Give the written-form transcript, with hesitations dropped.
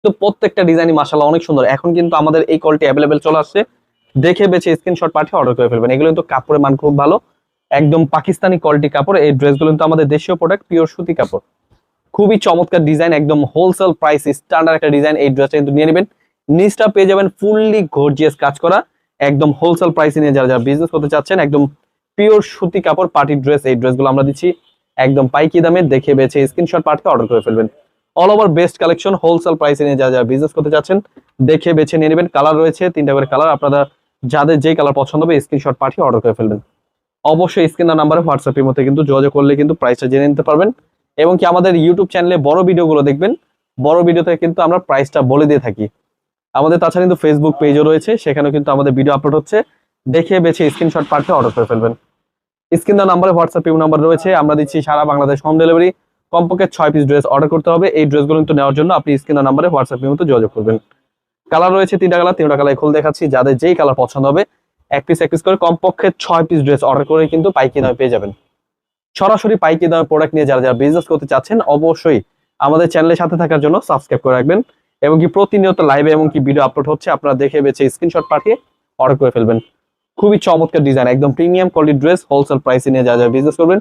তো প্রত্যেকটা ডিজাইনই মাশাআল্লাহ অনেক সুন্দর। এখন কিন্তু আমাদের এই কোয়ালিটি অ্যাভেলেবেল চলে আসছে, দেখে বেছে স্ক্রিনশট পাঠিয়ে অর্ডার করে ফেলবেন। এগুলো কিন্তু কাপড়ের মান খুব ভালো, একদম পাকিস্তানি কোয়ালিটি কাপড়। এই ড্রেসগুলো কিন্তু আমাদের দেশীয় প্রোডাক্ট, পিওর সুতি কাপড়। খুবই চমৎকার ডিজাইন, একদম হোলসেল প্রাইস, স্ট্যান্ডার্ড একটা ডিজাইন। এই ড্রেসটা কিন্তু নিয়ে নেবেন, নিচটা পেয়ে যাবেন ফুললি গর্জিয়াস কাজ করা, একদম হোলসেল প্রাইসে নিয়ে যারা যারা বিজনেস করতে চাচ্ছেন, একদম পিওর সুতি কাপড় পার্টি ড্রেস। এই ড্রেসগুলো আমরা দিচ্ছি একদম পাইকি দামে, দেখে বেছে স্ক্রিনশট পাঠিয়ে অর্ডার করে ফেলবেন। All over best collection, wholesale প্রাইসে নিয়ে যারা যারা বিজনেস করতে চাচ্ছেন দেখে বেছে নিয়ে নেবেন। কালার রয়েছে 3টা করে কালার, আপনারা যাদের যেই কালার পছন্দ হবে স্ক্রিনশট পাঠিয়ে অর্ডার করে ফেলবেন। অবশ্যই স্ক্রিন নাম্বারে হোয়াটসঅ্যাপের মধ্যে কিন্তু যোগাযোগ করলে কিন্তু প্রাইসটা জেনে নিতে পারবেন। এবং কি আমাদের ইউটিউব চ্যানেলে বড় ভিডিওগুলো দেখবেন, বড় ভিডিওতে কিন্তু আমরা প্রাইসটা বলে দিয়ে থাকি। আমাদের তাছাড়া কিন্তু ফেসবুক পেজও রয়েছে, সেখানেও কিন্তু আমাদের ভিডিও আপলোড হচ্ছে, দেখে বেছে স্ক্রিনশট পাঠিয়ে অর্ডার করে ফেলবেন। স্ক্রিন নাম্বারে হোয়াটসঅ্যাপ নাম্বার রয়েছে, আমরা দিচ্ছি সারা বাংলাদেশ হোম ডেলিভারি। কমপক্ষে 6 পিস ড্রেস অর্ডার করতে হবে। এই ড্রেসগুলো কিন্তু নেওয়ার জন্য আপনি স্ক্রিন নাম্বারে হোয়াটসঅ্যাপের মধ্যে যোগাযোগ করবেন। কালার রয়েছে 3টা কালার, 3টা কালার খুলে দেখাচ্ছি, যাদের যেই কালার পছন্দ হবে এক পিস করে কমপক্ষে 6 পিস ড্রেস অর্ডার করে কিন্তু পাইকারি দামে পেয়ে যাবেন। সরাসরি পাইকারি দামে প্রোডাক্ট নিয়ে যারা যারা বিজনেস করতে চাচ্ছেন অবশ্যই আমাদের চ্যানেলের সাথে থাকার জন্য সাবস্ক্রাইব করে রাখবেন। এবং কি প্রতিনিয়ত লাইভে এবং কি ভিডিও আপলোড হচ্ছে, আপনারা দেখে বেছে স্ক্রিনশট পাঠিয়ে অর্ডার করে ফেলবেন। খুবই চমৎকার ডিজাইন, একদম প্রিমিয়াম কোয়ালিটি ড্রেস, হোলসেল প্রাইসে নিয়ে যারা যারা বিজনেস করবেন